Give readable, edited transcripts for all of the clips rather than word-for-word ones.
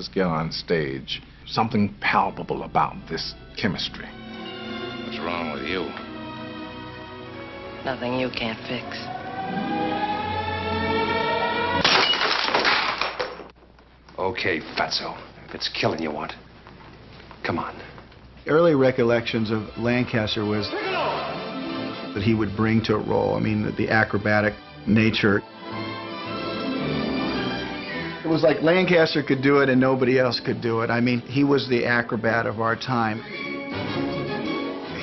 Let's get on stage. Something palpable about this chemistry. What's wrong with you? Nothing you can't fix. Okay, fatso. If it's killing you want, come on. Early recollections of Lancaster was that he would bring to a role, I mean, the acrobatic nature. It was like Lancaster could do it and nobody else could do it. I mean, he was the acrobat of our time.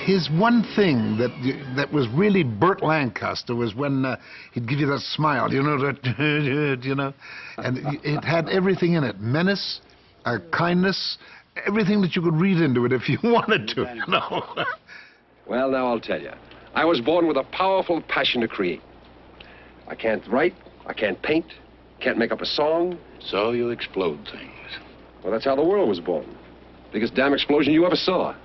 His one thing that was really Burt Lancaster was when he'd give you that smile, you know, that, you know, and it had everything in it: menace, kindness, everything that you could read into it if you wanted to, you know. Well, now I'll tell you. I was born with a powerful passion to create. I can't write, I can't paint, can't make up a song. So you explode things. Well, that's how the world was born. Biggest damn explosion you ever saw.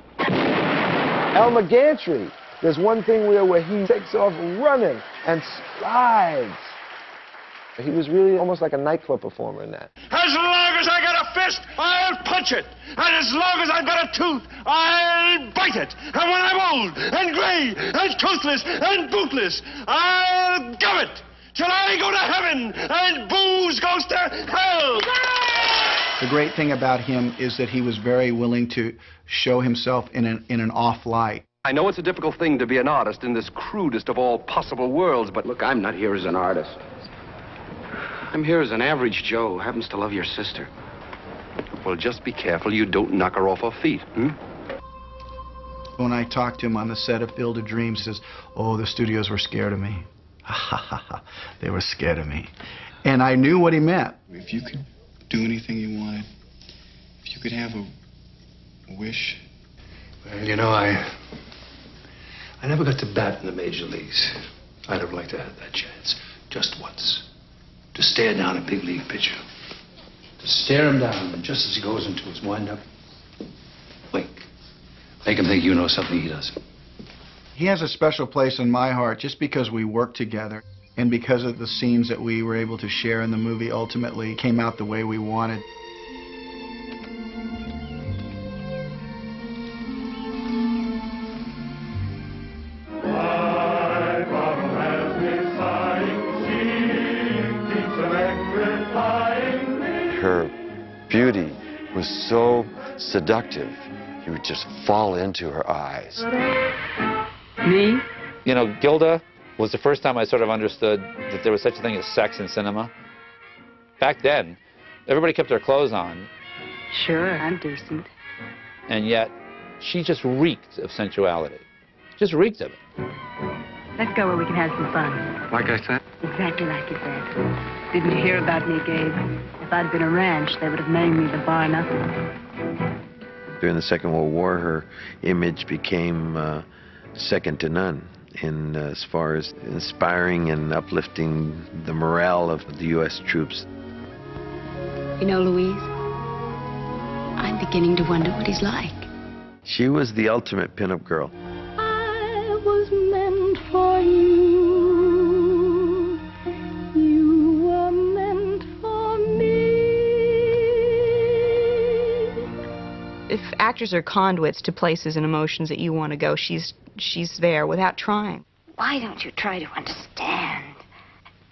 Elmer Gantry, there's one thing where he takes off running and strides. He was really almost like a nightclub performer in that. As long as I got a fist, I'll punch it. And as long as I've got a tooth, I'll bite it. And when I'm old and gray and toothless and bootless, I'll gum it till I go to heaven and booze goes to hell. The great thing about him is that he was very willing to show himself in an off light. I know it's a difficult thing to be an artist in this crudest of all possible worlds, but Look, I'm not here as an artist. I'm here as an average Joe who happens to love your sister. well, just be careful you don't knock her off her feet, When I talked to him on the set of Field of Dreams, he says, oh, the studios were scared of me. Ha ha ha ha. They were scared of me. And I knew what he meant. If you could do anything you wanted, if you could have a wish. Well, you know, I never got to bat in the major leagues. I'd have liked to have that chance, just once. To stare down a big league pitcher. To stare him down, and just as he goes into his windup, wink. Make him think you know something he doesn't. He has a special place in my heart just because we worked together and because of the scenes that we were able to share in the movie ultimately came out the way we wanted. Her beauty was so seductive. You would just fall into her eyes. Me? You know, Gilda was the first time I sort of understood that there was such a thing as sex in cinema. Back then, everybody kept their clothes on. Sure, I'm decent. And yet, she just reeked of sensuality. Just reeked of it. Let's go where we can have some fun. Like I said? Exactly like you said. Didn't you hear about me, Gabe? If I'd been a ranch, they would have named me the Bar Nothing. During the Second World War, her image became second to none in as far as inspiring and uplifting the morale of the U.S. troops. You know, Louise, I'm beginning to wonder what he's like. She was the ultimate pinup girl. I was meant for you. You were meant for me. If actors are conduits to places and emotions that you want to go, she's there without trying. Why don't you try to understand?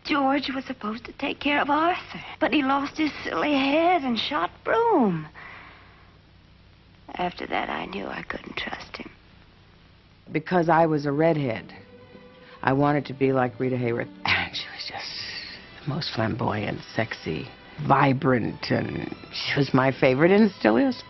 George was supposed to take care of Arthur, but he lost his silly head and shot Broom. After that, I knew I couldn't trust him. Because I was a redhead, I wanted to be like Rita Hayworth. She was just the most flamboyant, sexy, vibrant, and she was my favorite, and still is.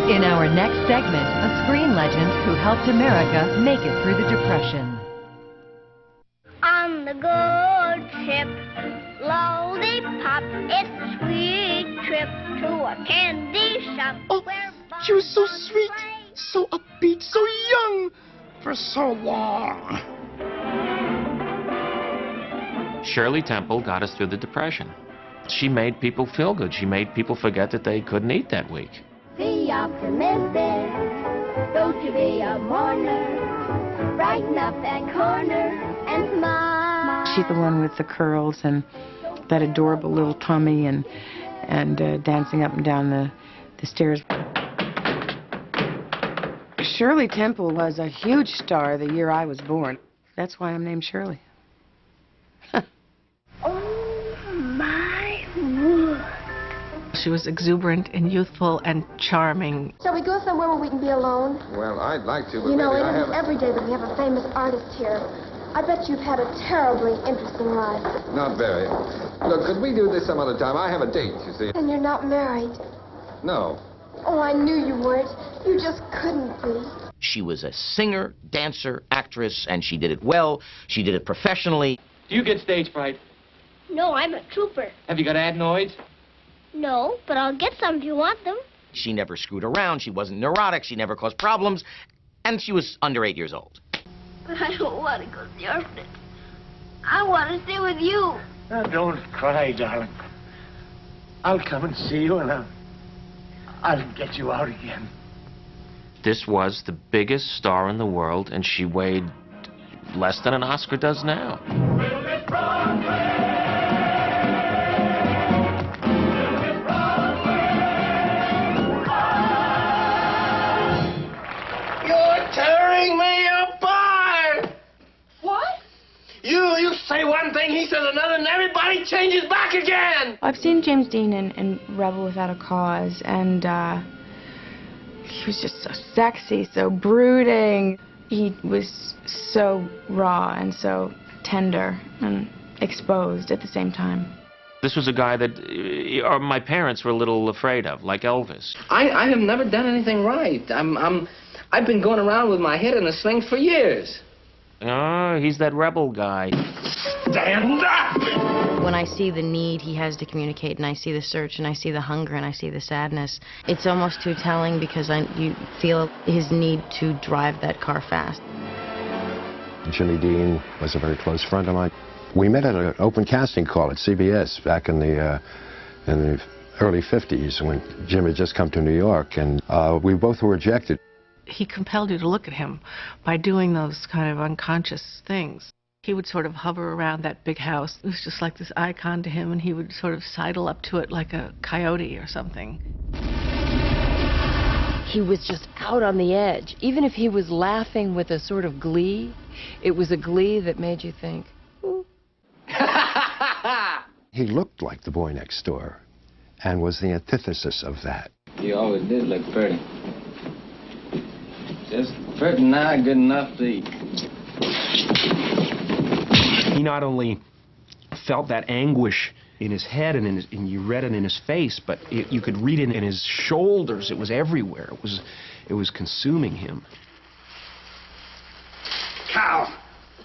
In our next segment, a screen legend who helped America make it through the Depression. On the gold ship, lollipop, it's a sweet trip to a candy shop. Oh, she was so sweet, so upbeat, so young, for so long. Shirley Temple got us through the Depression. She made people feel good. She made people forget that they couldn't eat that week. Be optimistic, don't you be a mourner. Brighten up that corner and smile. She's the one with the curls and that adorable little tummy and dancing up and down the stairs. Shirley Temple was a huge star the year I was born. That's why I'm named Shirley. Oh, my word. She was exuberant and youthful and charming. Shall we go somewhere where we can be alone? Well, I'd like to, but You know, maybe it I isn't haven't... every day that we have a famous artist here. I bet you've had a terribly interesting life. Not very. Look, could we do this some other time? I have a date, you see. And you're not married. No. Oh, I knew you weren't. You just couldn't be. She was a singer, dancer, actress, and she did it well. She did it professionally. Do you get stage fright? No, I'm a trooper. Have you got adenoids? No, but I'll get some if you want them. She never screwed around. She wasn't neurotic. She never caused problems. And she was under 8 years old. But I don't want to go to the orphanage. I want to stay with you. Now, don't cry, darling. I'll come and see you, and I'll get you out again. This was the biggest star in the world, and she weighed less than an Oscar does now. You're tearing me apart! What? You say one thing, he says another, and everybody changes back again! I've seen James Dean in Rebel Without a Cause, and he was just so sexy, so brooding. He was so raw and so tender and exposed at the same time. This was a guy that my parents were a little afraid of, like Elvis. I have never done anything right. I've been going around with my head in a sling for years. Oh, he's that rebel guy. Stand up! When I see the need he has to communicate, and I see the search, and I see the hunger, and I see the sadness, it's almost too telling because you feel his need to drive that car fast. Jimmy Dean was a very close friend of mine. We met at an open casting call at CBS back in the early 50s when Jim had just come to New York, and we both were rejected. He compelled you to look at him by doing those kind of unconscious things. He would sort of hover around that big house. It was just like this icon to him, and he would sort of sidle up to it like a coyote or something. He was just out on the edge. Even if he was laughing with a sort of glee, it was a glee that made you think, ooh. He looked like the boy next door and was the antithesis of that. You always did look pretty. Just pretty not good enough to eat. He not only felt that anguish in his head and you read it in his face, but you could read it in his shoulders. It was everywhere. It was consuming him. Cow!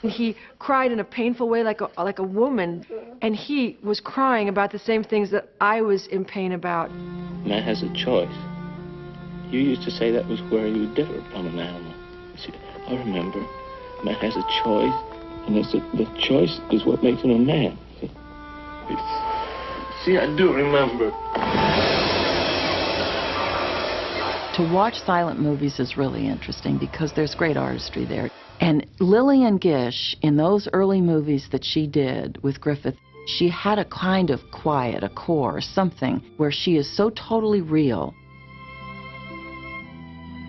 He cried in a painful way like a woman, and he was crying about the same things that I was in pain about. Man has a choice. You used to say that was where you differ from an animal. See, I remember, man has a choice, and the choice is what makes him a man. See, I do remember. To watch silent movies is really interesting because there's great artistry there. And Lillian Gish, in those early movies that she did with Griffith, she had a kind of quiet, a core, something where she is so totally real.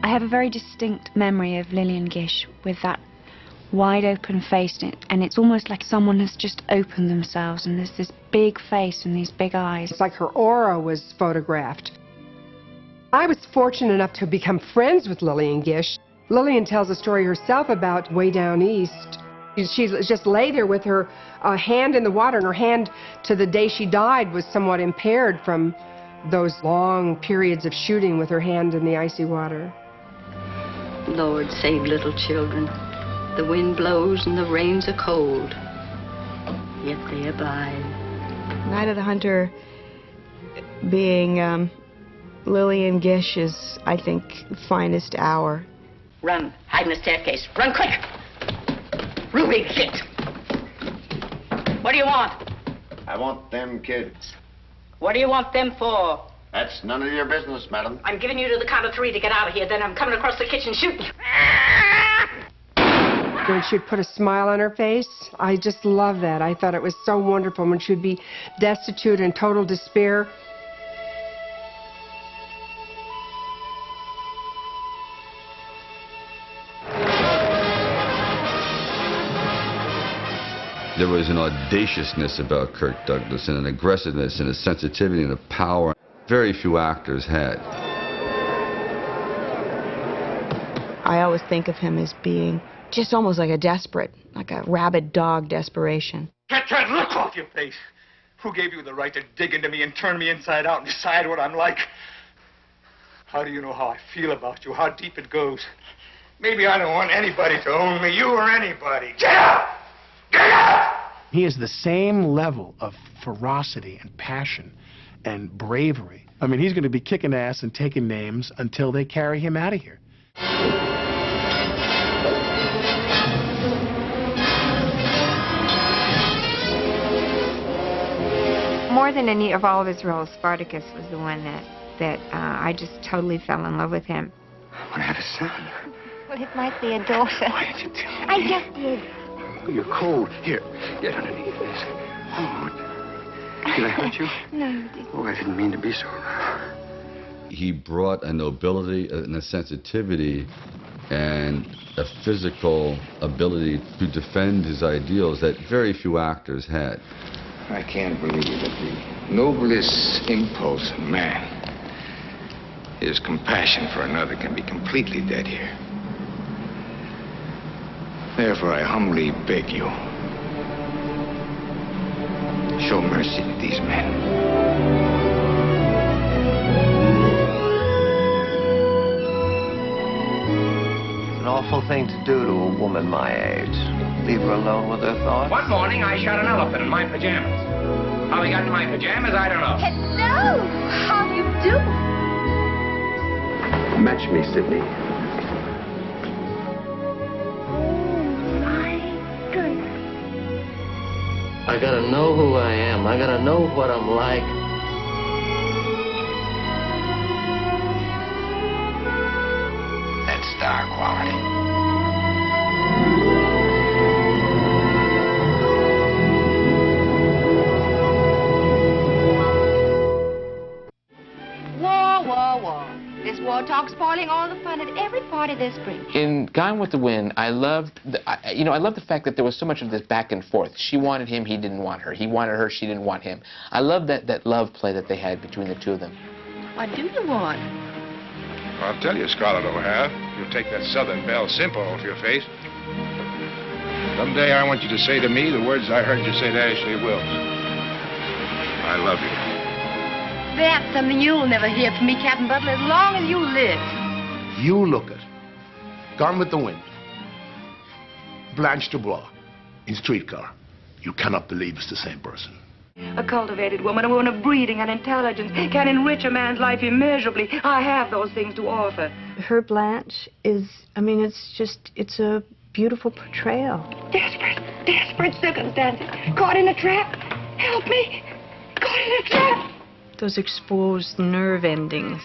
I have a very distinct memory of Lillian Gish with that wide open face, and it's almost like someone has just opened themselves, and there's this big face and these big eyes. It's like her aura was photographed. I was fortunate enough to become friends with Lillian Gish. Lillian tells a story herself about way down east. She just lay there with her hand in the water, and her hand to the day she died was somewhat impaired from those long periods of shooting with her hand in the icy water. Lord, save little children. The wind blows and the rains are cold, yet they abide. Night of the Hunter being Lillian Gish's, I think, finest hour. Run, hide in the staircase. Run quick! Ruby, get! What do you want? I want them kids. What do you want them for? That's none of your business, madam. I'm giving you to the count of 3 to get out of here. Then I'm coming across the kitchen shooting you. When she'd put a smile on her face, I just love that. I thought it was so wonderful when she'd be destitute and total despair. There was an audaciousness about Kirk Douglas and an aggressiveness and a sensitivity and a power very few actors had. I always think of him as being just almost like a desperate, like a rabid dog desperation. Get that look off your face. Who gave you the right to dig into me and turn me inside out and decide what I'm like? How do you know how I feel about you, how deep it goes? Maybe I don't want anybody to own me, you or anybody. Get out! Get out! He has the same level of ferocity and passion and bravery. I mean, he's going to be kicking ass and taking names until they carry him out of here. More than any of all of his roles, Spartacus was the one that I just totally fell in love with him. I want to have a son. Well, it might be a daughter. Why didn't you tell me? I just did. Oh, you're cold. Here, get underneath this. Oh, did I hurt you? No, you didn't. Oh, I didn't mean to be so rough. He brought a nobility and a sensitivity and a physical ability to defend his ideals that very few actors had. I can't believe that the noblest impulse in man, his compassion for another, can be completely dead here. Therefore, I humbly beg you, show mercy to these men. It's an awful thing to do to a woman my age. Leave her alone with her thoughts. One morning, I shot an elephant in my pajamas. How he got in my pajamas, I don't know. Hello! How do you do? Match me, Sidney. I gotta know who I am. I gotta know what I'm like. That's star quality. This war talk's spoiling all the fun at every party this spring. In Gone with the Wind, I loved the fact that there was so much of this back and forth. She wanted him, he didn't want her. He wanted her, she didn't want him. I love that love play that they had between the two of them. What do you want? I'll tell you, Scarlett O'Hara, you'll take that Southern Belle simple off your face. Someday I want you to say to me the words I heard you say to Ashley Wilkes. I love you. That's something you'll never hear from me, Captain Butler, as long as you live. You look at Gone with the Wind, Blanche Dubois in Streetcar. You cannot believe it's the same person. A cultivated woman, a woman of breeding and intelligence, can enrich a man's life immeasurably. I have those things to offer. Her Blanche is, it's a beautiful portrayal. Desperate circumstances. Caught in a trap. Help me. Caught in a trap. Those exposed nerve endings.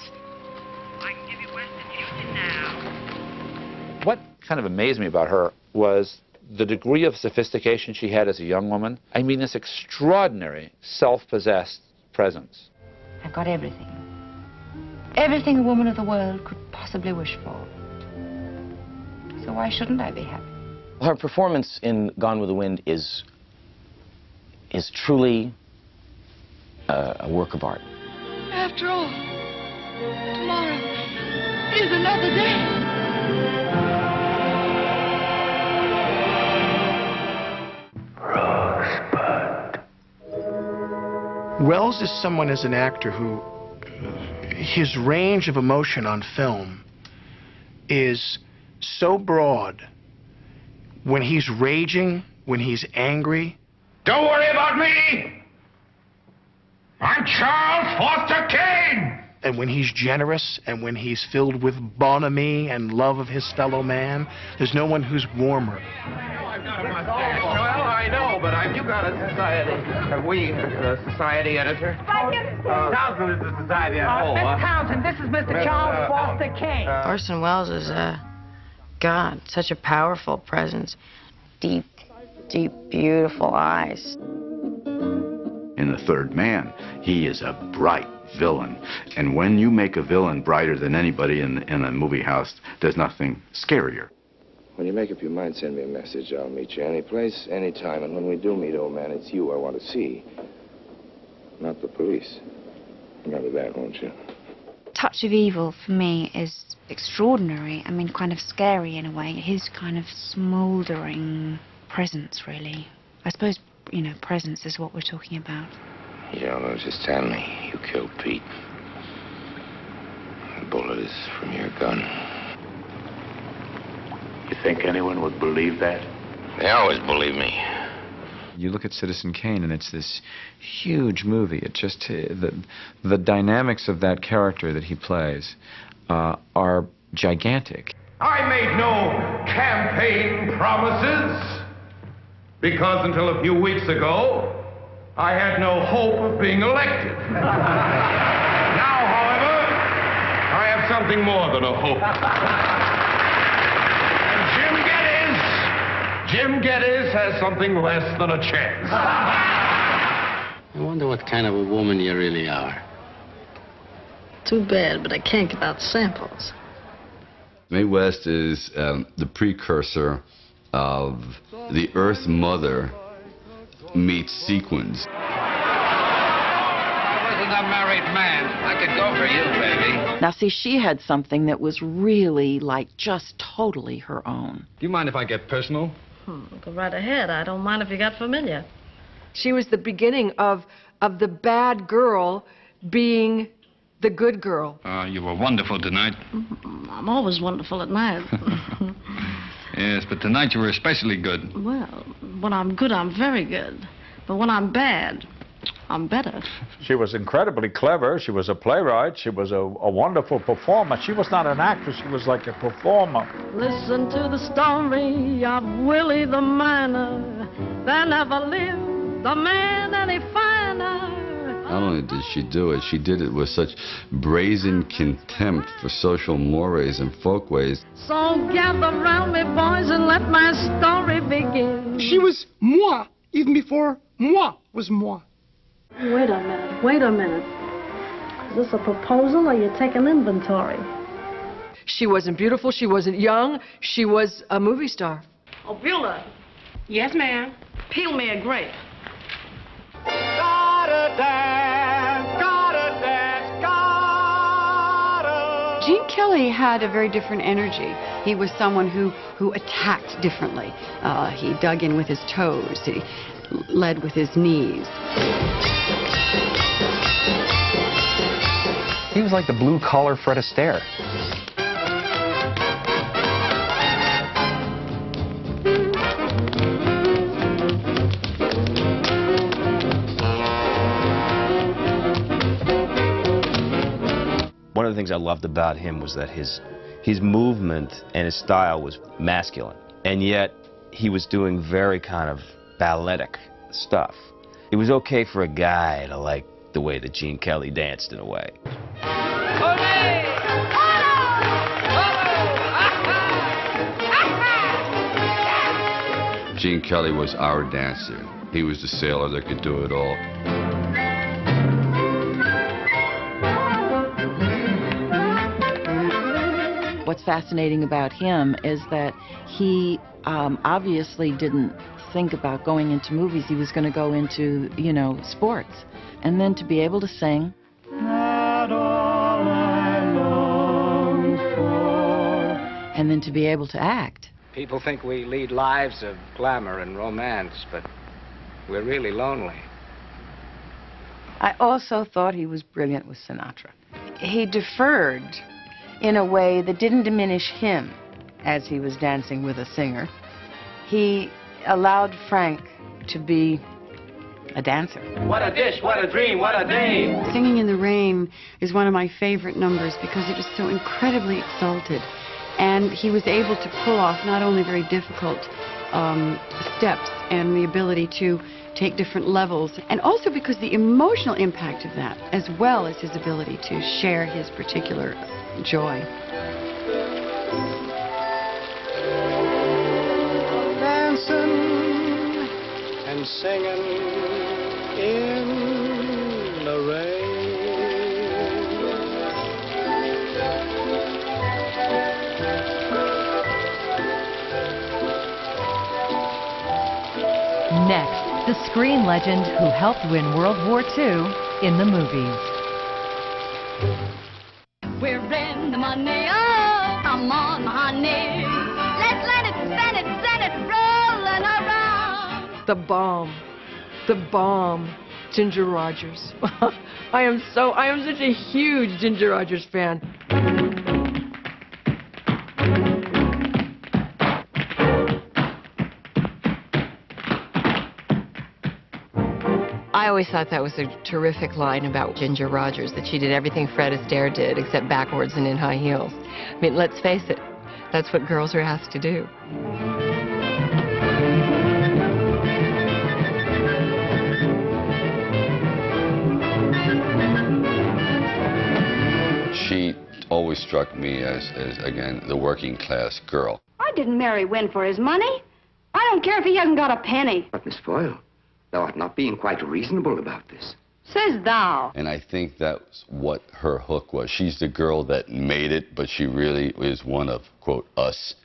What kind of amazed me about her was the degree of sophistication she had as a young woman. I mean, this extraordinary, self-possessed presence. I've got everything. Everything a woman of the world could possibly wish for. So why shouldn't I be happy? Her performance in Gone with the Wind is truly a work of art. After all, tomorrow is another day. Wells is someone as an actor who, his range of emotion on film is so broad. When he's raging, when he's angry. Don't worry about me! I'm Charles Foster Kane! And when he's generous and when he's filled with bonhomie and love of his fellow man, there's no one who's warmer. I've got a mustache, Joel. I know, but have you got a society? Have we a society editor? Townsend is the society at home. Miss Townsend, this is Mr. Charles Foster King. Orson Welles is, God, such a powerful presence. Deep, deep, beautiful eyes. In The Third Man, he is a bright villain. And when you make a villain brighter than anybody in a movie house, there's nothing scarier. When you make up your mind, send me a message. I'll meet you any place, any time. And when we do meet, old man, it's you I want to see, not the police. Remember that, won't you? Touch of Evil, for me, is extraordinary. I mean, kind of scary in a way. His kind of smouldering presence, really. I suppose, you know, presence is what we're talking about. You don't know, just tell me. You killed Pete. The bullet is from your gun. You think anyone would believe that? They always believe me. You look at Citizen Kane, and it's this huge movie. It just the dynamics of that character that he plays are gigantic. I made no campaign promises because until a few weeks ago, I had no hope of being elected. Now, however, I have something more than a hope. Jim Geddes has something less than a chance. I wonder what kind of a woman you really are. Too bad, but I can't give out samples. Mae West is the precursor of the Earth Mother meets Sequins. I wasn't a married man. I could go for you, baby. Now, see, she had something that was really, like, just totally her own. Do you mind if I get personal? Go right ahead. I don't mind if you got familiar. She was the beginning of the bad girl being the good girl. You were wonderful tonight. I'm always wonderful at night. Yes, but tonight you were especially good. Well, when I'm good, I'm very good. But when I'm bad, I'm better. She was incredibly clever. She was a playwright. She was a wonderful performer. She was not an actress. She was like a performer. Listen to the story of Willie the Miner. There never lived a man any finer. Not only did she do it, she did it with such brazen contempt for social mores and folkways. So gather round me, boys, and let my story begin. She was moi, even before moi was moi. Wait a minute. Is this a proposal or you taking inventory? She wasn't beautiful, she wasn't young, she was a movie star. Oh, Beulah. Yes, ma'am. Peel me a grape. Gene Kelly had a very different energy. He was someone who attacked differently. He dug in with his toes. He led with his knees. He was like the blue-collar Fred Astaire. One of the things I loved about him was that his movement and his style was masculine, and yet he was doing very kind of balletic stuff. It was okay for a guy to like the way that Gene Kelly danced in a way. Gene Kelly was our dancer. He was the sailor that could do it all. What's fascinating about him is that he obviously didn't think about going into movies. He was going to go into, you know, sports. And then to be able to sing. And then to be able to act. People think we lead lives of glamour and romance, but we're really lonely. I also thought he was brilliant with Sinatra. He deferred in a way that didn't diminish him as he was dancing with a singer. He allowed Frank to be a dancer. What a dish, what a dream, what a day! Singing in the Rain is one of my favorite numbers because it is so incredibly exalted. And he was able to pull off not only very difficult steps and the ability to take different levels, and also because the emotional impact of that, as well as his ability to share his particular joy. Dancing and singing in the rain. Next, the screen legend who helped win World War II in the movies. We're in the money, oh, come on, honey. Let's let it, send it, rolling around. The bomb, Ginger Rogers. I am such a huge Ginger Rogers fan. I always thought that was a terrific line about Ginger Rogers, that she did everything Fred Astaire did, except backwards and in high heels. I mean, let's face it, that's what girls are asked to do. She always struck me as again, the working class girl. I didn't marry Wynn for his money. I don't care if he hasn't got a penny. But, Miss Boyle, thou art not being quite reasonable about this. Says thou. And I think that's what her hook was. She's the girl that made it, but she really is one of, quote, us.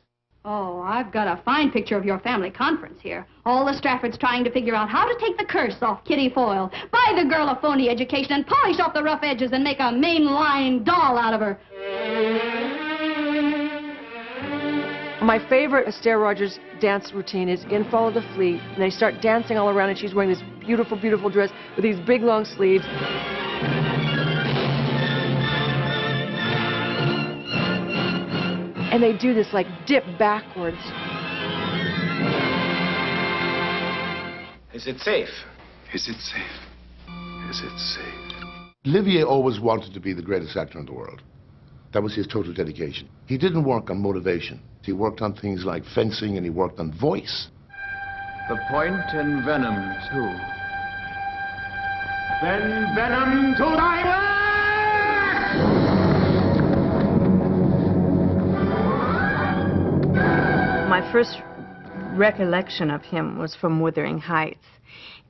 Oh, I've got a fine picture of your family conference here. All the Straffords trying to figure out how to take the curse off Kitty Foyle, buy the girl a phony education, and polish off the rough edges and make a mainline doll out of her. My favorite Astaire Rogers dance routine is in Follow the Fleet, and they start dancing all around, and she's wearing this beautiful, beautiful dress with these big, long sleeves. And they do this, like, dip backwards. Is it safe? Is it safe? Is it safe? Olivier always wanted to be the greatest actor in the world. That was his total dedication. He didn't work on motivation. He worked on things like fencing, and he worked on voice. The point and venom, too. Then venom to thy work! My first recollection of him was from Wuthering Heights,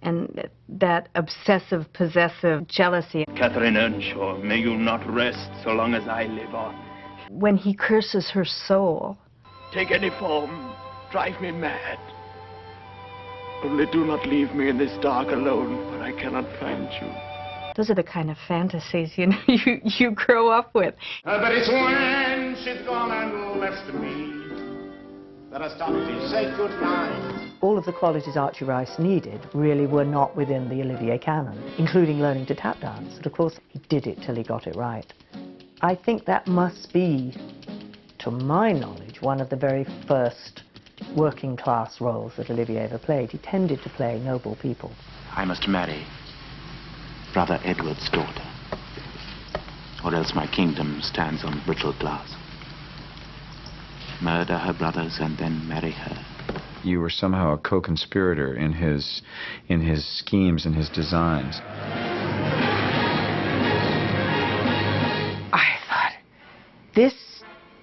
and that obsessive, possessive jealousy. Catherine Earnshaw, may you not rest so long as I live on. When he curses her soul. Take any form, drive me mad. Only do not leave me in this dark alone, for I cannot find you. Those are the kind of fantasies, you know, you grow up with. But it's when she's gone and left me that I start to say goodnight. All of the qualities Archie Rice needed really were not within the Olivier canon, including learning to tap dance. And of course, he did it till he got it right. I think that must be, to my knowledge, one of the very first working class roles that Olivier ever played. He tended to play noble people. I must marry Brother Edward's daughter, or else my kingdom stands on brittle glass. Murder her brothers and then marry her. You were somehow a co-conspirator in his schemes and his designs. I thought, this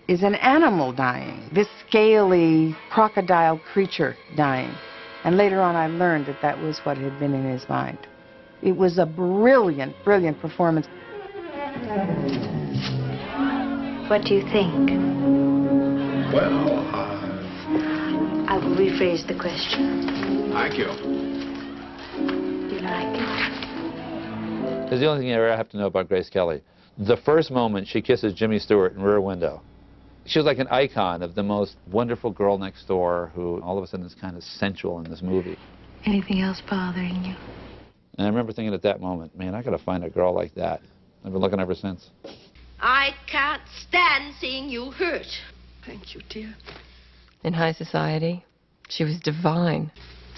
is an animal dying, this scaly crocodile creature dying. And later on I learned that that was what had been in his mind. It was a brilliant, brilliant performance. What do you think? Well, I will rephrase the question. thank you. Do you like it? There's the only thing you ever have to know about Grace Kelly. The first moment she kisses Jimmy Stewart in Rear Window, she was like an icon of the most wonderful girl next door who all of a sudden is kind of sensual in this movie. Anything else bothering you? And I remember thinking at that moment, man, I gotta find a girl like that. I've been looking ever since. I can't stand seeing you hurt. Thank you, dear. In high society, she was divine.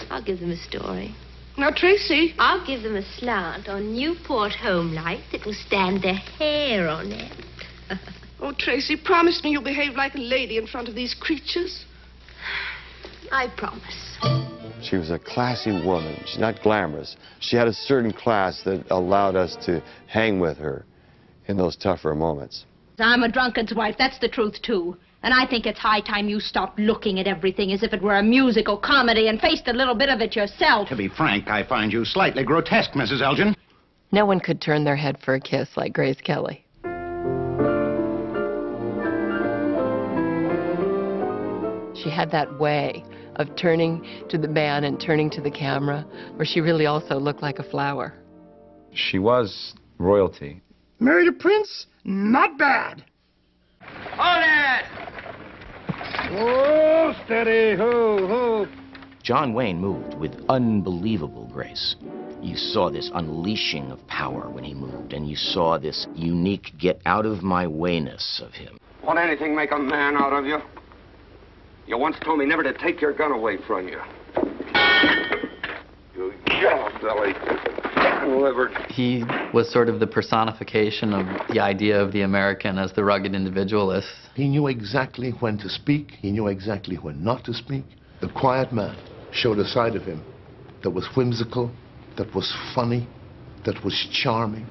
I'll give them a story. Now, Tracy. I'll give them a slant on Newport home life that will stand their hair on end. Oh, Tracy, promise me you'll behave like a lady in front of these creatures. I promise. She was a classy woman. She's not glamorous. She had a certain class that allowed us to hang with her in those tougher moments. I'm a drunkard's wife, that's the truth, too. And I think it's high time you stopped looking at everything as if it were a musical comedy and faced a little bit of it yourself. To be frank, I find you slightly grotesque, Mrs. Elgin. No one could turn their head for a kiss like Grace Kelly. She had that way of turning to the man and turning to the camera, where she really also looked like a flower. She was royalty. Married a prince? Not bad. Hold it! Oh, steady, ho. John Wayne moved with unbelievable grace. You saw this unleashing of power when he moved, and you saw this unique get-out-of-my-wayness of him. Won't anything make a man out of you? You once told me never to take your gun away from you. You yellow belly. He was sort of the personification of the idea of the American as the rugged individualist. He knew exactly when to speak. He knew exactly when not to speak. The quiet man showed a side of him that was whimsical, that was funny, that was charming.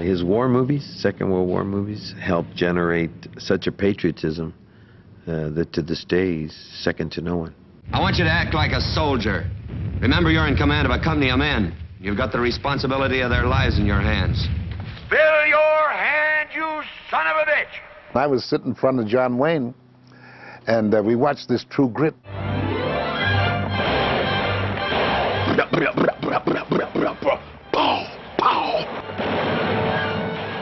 His war movies, Second World War movies, helped generate such a patriotism that to this day is second to no one. I want you to act like a soldier. Remember, you're in command of a company of men. You've got the responsibility of their lives in your hands. Fill your hand, you son of a bitch! I was sitting in front of John Wayne, and we watched this True Grit.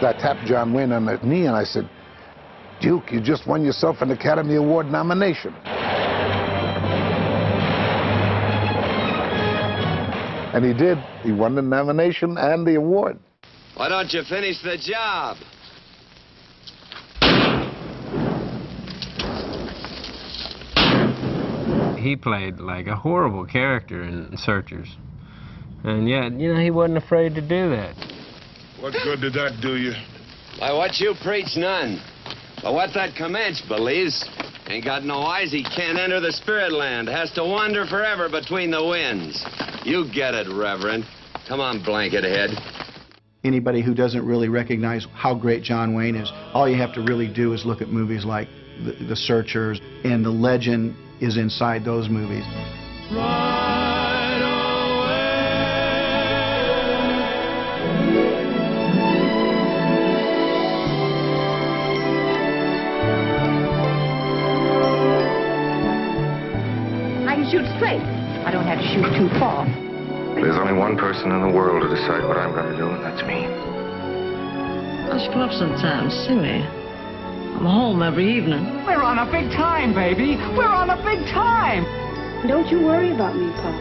I tapped John Wayne on the knee and I said, "Duke, you just won yourself an Academy Award nomination." And he did. He won the nomination and the award. Why don't you finish the job? He played like a horrible character in Searchers. And yet, you know, he wasn't afraid to do that. What good did that do you? By what you preach, none. But what that Comanche believes, ain't got no eyes, he can't enter the spirit land. Has to wander forever between the winds. You get it, Reverend. Come on, blanket head. Anybody who doesn't really recognize how great John Wayne is, all you have to really do is look at movies like The Searchers, and the legend is inside those movies. I can shoot straight. I don't have to shoot too far. There's only one person in the world to decide what I'm going to do, and that's me. Let's go up sometime, see me. I'm home every evening. We're on a big time, baby. We're on a big time. Don't you worry about me, Pop.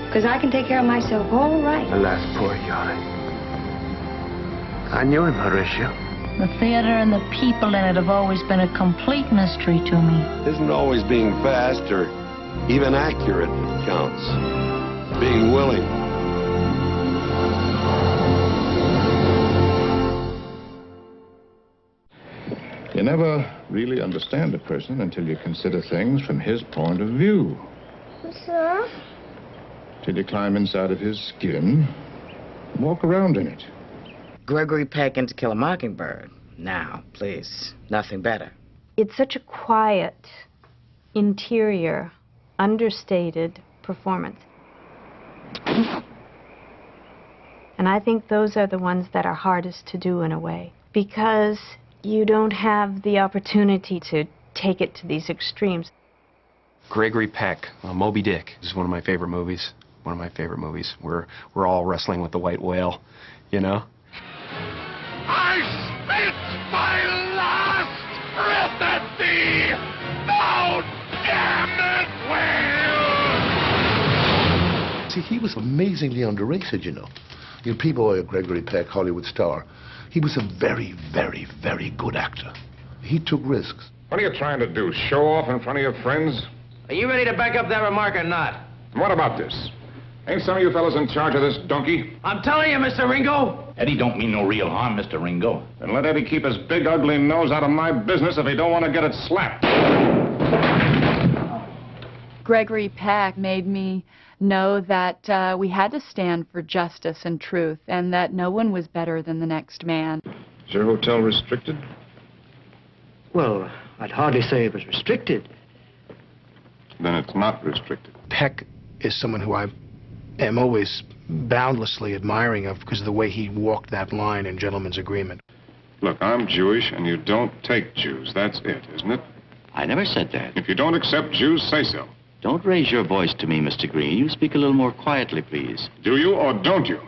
Because I can take care of myself all right. Alas, poor Yanni. I knew him, Horatio. The theater and the people in it have always been a complete mystery to me. Isn't always being fast or even accurate that counts. Being willing. You never really understand a person until you consider things from his point of view. Sir? Till you climb inside of his skin, walk around in it. Gregory Peck in To Kill a Mockingbird. Now, please, nothing better. It's such a quiet, interior, understated performance. And I think those are the ones that are hardest to do in a way, because you don't have the opportunity to take it to these extremes. Gregory Peck, Moby Dick, is one of my favorite movies. One of my favorite movies. We're all wrestling with the white whale, you know? I spit my last breath at thee, thou damned whale! See, he was amazingly underrated, you know. You know, people, Gregory Peck, Hollywood star. He was a very, very, very good actor. He took risks. What are you trying to do, show off in front of your friends? Are you ready to back up that remark or not? What about this? Ain't some of you fellas in charge of this donkey? I'm telling you, Mr. Ringo. Eddie don't mean no real harm, Mr. Ringo. Then let Eddie keep his big, ugly nose out of my business if he don't want to get it slapped. Gregory Peck made me know that we had to stand for justice and truth, and that no one was better than the next man. Is your hotel restricted? Well, I'd hardly say it was restricted. Then it's not restricted. Peck is someone who I am always boundlessly admiring of because of the way he walked that line in Gentleman's Agreement. Look, I'm Jewish, and you don't take Jews. That's it, isn't it? I never said that. If you don't accept Jews, say so. Don't raise your voice to me, Mr. Green. You speak a little more quietly, please. Do you or don't you?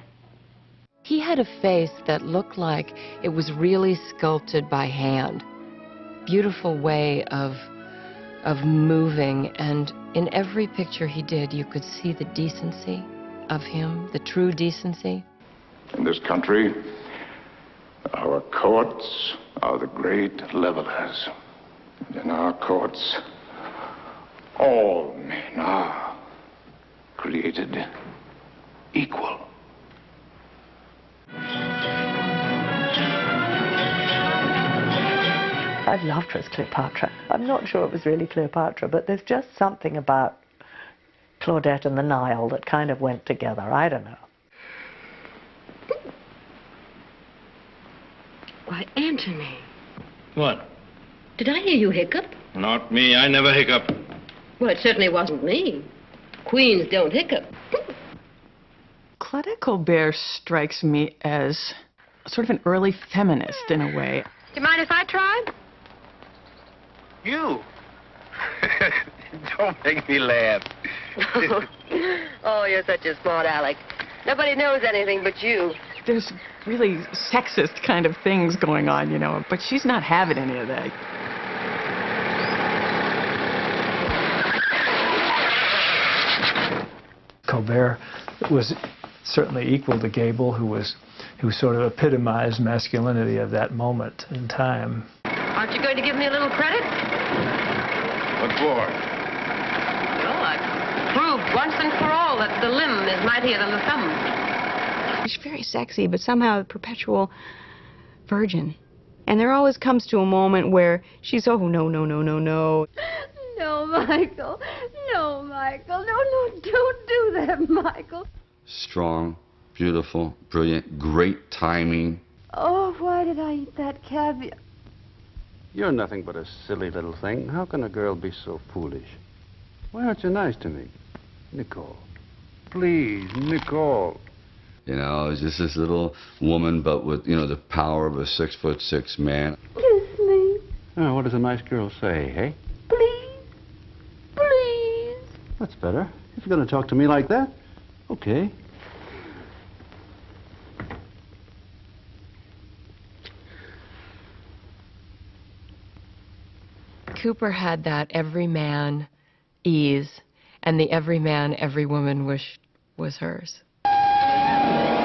He had a face that looked like it was really sculpted by hand. Beautiful way of moving, and in every picture he did, you could see the decency of him, the true decency. In this country, our courts are the great levelers. In our courts, all men are created equal. I've loved her as Cleopatra. I'm not sure it was really Cleopatra, but there's just something about Claudette and the Nile that kind of went together. I don't know. Why, Anthony. What? Did I hear you hiccup? Not me. I never hiccup. Well, it certainly wasn't me. Queens don't hiccup. Claudette Colbert strikes me as sort of an early feminist in a way. Do you mind if I try? You? Don't make me laugh. Oh, you're such a smart aleck. Nobody knows anything but you. There's really sexist kind of things going on, you know, but she's not having any of that. Colbert was certainly equal to Gable, who sort of epitomized masculinity of that moment in time. Aren't you going to give me a little credit? What for? Well, I've proved once and for all that the limb is mightier than the thumb. She's very sexy, but somehow a perpetual virgin. And there always comes to a moment where she's, oh, no, no, no, no, no. No, Michael. No, Michael. No, don't do that, Michael. Strong, beautiful, brilliant, great timing. Oh, why did I eat that caviar? You're nothing but a silly little thing. How can a girl be so foolish? Why aren't you nice to me? Nicole. Please, Nicole. You know, it's just this little woman, but with, you know, the power of a 6'6" man. Kiss me. Oh, what does a nice girl say, hey? Please. Please. That's better. If you're going to talk to me like that, okay. Cooper had that every man ease, and the every man, every woman wish was hers.